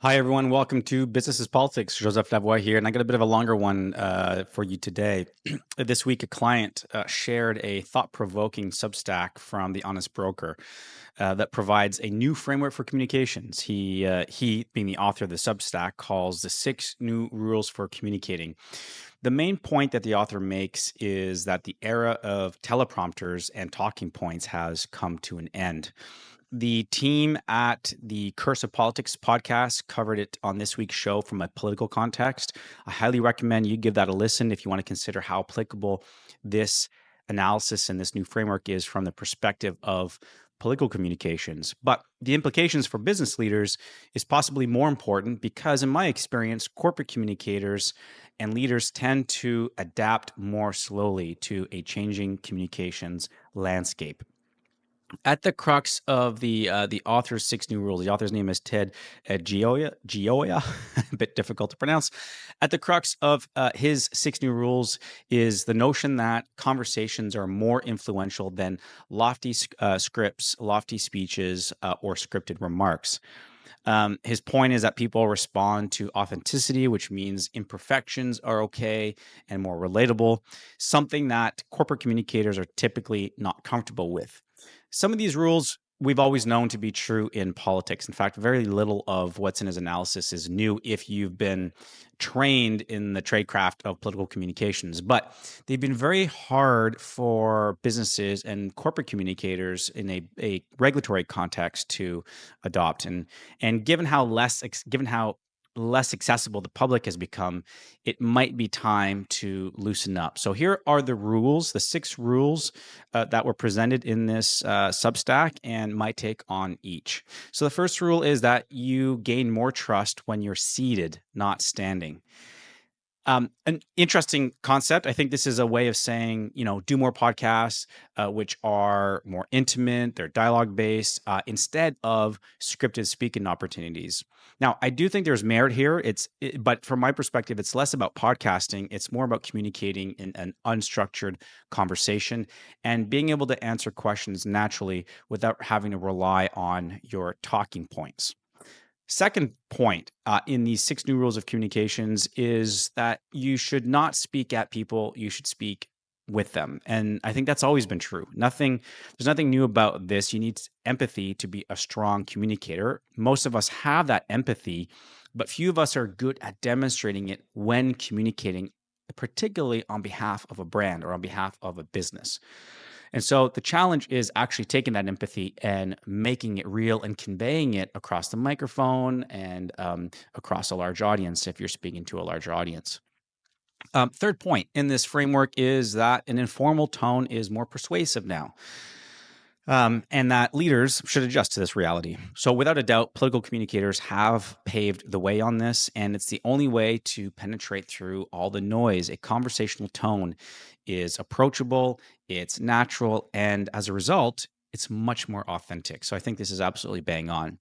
Hi, everyone. Welcome to Business is Politics. Joseph Lavoie here, and I got a bit of a longer one for you today. This week, a client shared a thought-provoking Substack from The Honest Broker that provides a new framework for communications. He, being the author of the Substack, calls the 6 new rules for communicating. The main point that the author makes is that the era of teleprompters and talking points has come to an end. The team at the Curse of Politics podcast covered it on this week's show from a political context. I highly recommend you give that a listen if you want to consider how applicable this analysis and this new framework is from the perspective of political communications. But the implications for business leaders is possibly more important because, in my experience, corporate communicators and leaders tend to adapt more slowly to a changing communications landscape. At the crux of the author's 6 new rules, the author's name is Ted Gioia, a bit difficult to pronounce. At the crux of his 6 new rules is the notion that conversations are more influential than lofty scripts, lofty speeches, or scripted remarks. His point is that people respond to authenticity, which means imperfections are okay and more relatable, something that corporate communicators are typically not comfortable with. Some of these rules we've always known to be true in politics. In fact, very little of what's in his analysis is new if you've been trained in the tradecraft of political communications. But they've been very hard for businesses and corporate communicators in a regulatory context to adopt. And given how less accessible the public has become, it might be time to loosen up. So here are the rules, the 6 rules that were presented in this Substack, and my take on each. So the first rule is that you gain more trust when you're seated, not standing. An interesting concept. I think this is a way of saying, do more podcasts, which are more intimate, they're dialogue based, instead of scripted speaking opportunities. Now, I do think there's merit here. But from my perspective, it's less about podcasting. It's more about communicating in an unstructured conversation and being able to answer questions naturally without having to rely on your talking points. Second point in these 6 new rules of communications is that you should not speak at people, you should speak with them. And I think that's always been true. There's nothing new about this. You need empathy to be a strong communicator. Most of us have that empathy, but few of us are good at demonstrating it when communicating, particularly on behalf of a brand or on behalf of a business. And so the challenge is actually taking that empathy and making it real and conveying it across the microphone and across a large audience if you're speaking to a larger audience. Third point in this framework is that an informal tone is more persuasive now. And that leaders should adjust to this reality. So without a doubt, political communicators have paved the way on this, and it's the only way to penetrate through all the noise. A conversational tone is approachable, it's natural, and as a result, it's much more authentic. So I think this is absolutely bang on.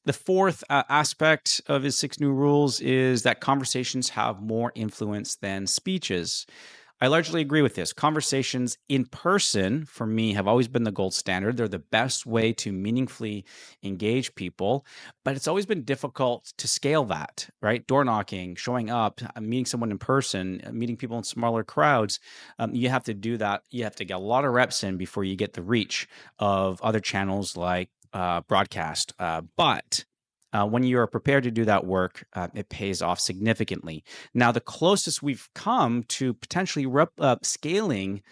The fourth aspect of his 6 new rules is that conversations have more influence than speeches. I largely agree with this. Conversations in person, for me, have always been the gold standard. They're the best way to meaningfully engage people, but it's always been difficult to scale that, right? Door knocking, showing up, meeting someone in person, meeting people in smaller crowds. You have to do that. You have to get a lot of reps in before you get the reach of other channels like broadcast. But when you are prepared to do that work, it pays off significantly. Now, the closest we've come to potentially scaling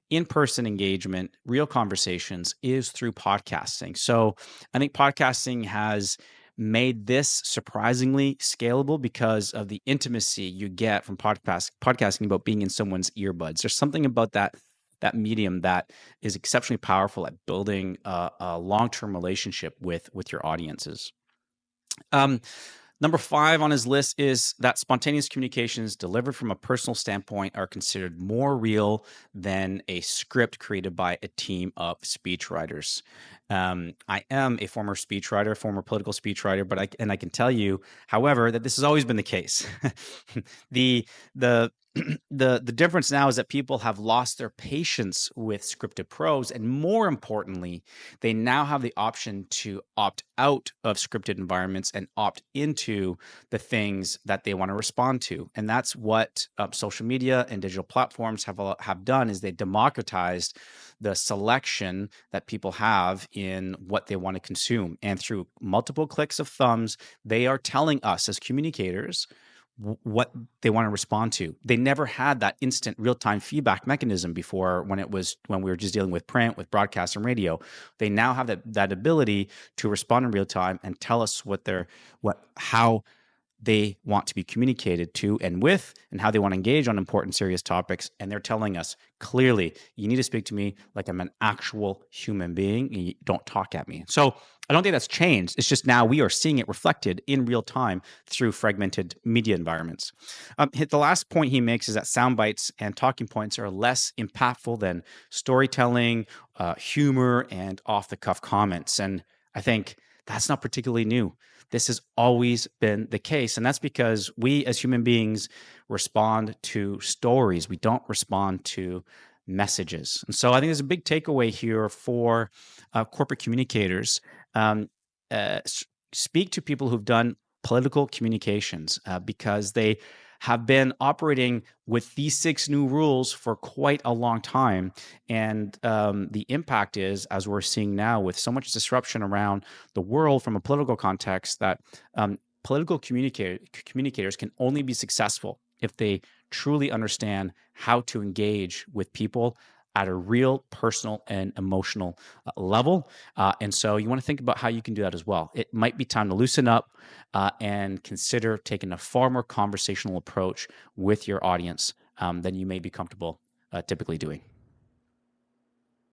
in-person engagement, real conversations, is through podcasting. So I think podcasting has made this surprisingly scalable because of the intimacy you get from podcasting about being in someone's earbuds. There's something about that medium that is exceptionally powerful at building a long-term relationship with your audiences. Number 5 on his list is that spontaneous communications delivered from a personal standpoint are considered more real than a script created by a team of speechwriters. I am a former speechwriter, former political speechwriter, but I can tell you, however, that this has always been the case. the the the difference now is that people have lost their patience with scripted prose, and more importantly, they now have the option to opt out of scripted environments and opt into the things that they want to respond to. And that's what social media and digital platforms have done, is they democratized the selection that people have in what they want to consume. And through multiple clicks of thumbs, they are telling us as communicators what they want to respond to. They never had that instant real-time feedback mechanism before, when we were just dealing with print, with broadcast and radio. They now have that ability to respond in real time and tell us how they want to be communicated to and with, and how they want to engage on important, serious topics. And they're telling us clearly, you need to speak to me like I'm an actual human being. And you don't talk at me. So I don't think that's changed. It's just now we are seeing it reflected in real time through fragmented media environments. The last point he makes is that sound bites and talking points are less impactful than storytelling, humor, and off the cuff comments. And I think that's not particularly new. This has always been the case. And that's because we as human beings respond to stories. We don't respond to messages. And so I think there's a big takeaway here for corporate communicators. Um, Speak to people who've done political communications, because they have been operating with these 6 new rules for quite a long time. And the impact is, as we're seeing now with so much disruption around the world from a political context, that political communicators can only be successful if they truly understand how to engage with people at a real personal and emotional level. And so you want to think about how you can do that as well. It might be time to loosen up and consider taking a far more conversational approach with your audience than you may be comfortable typically doing.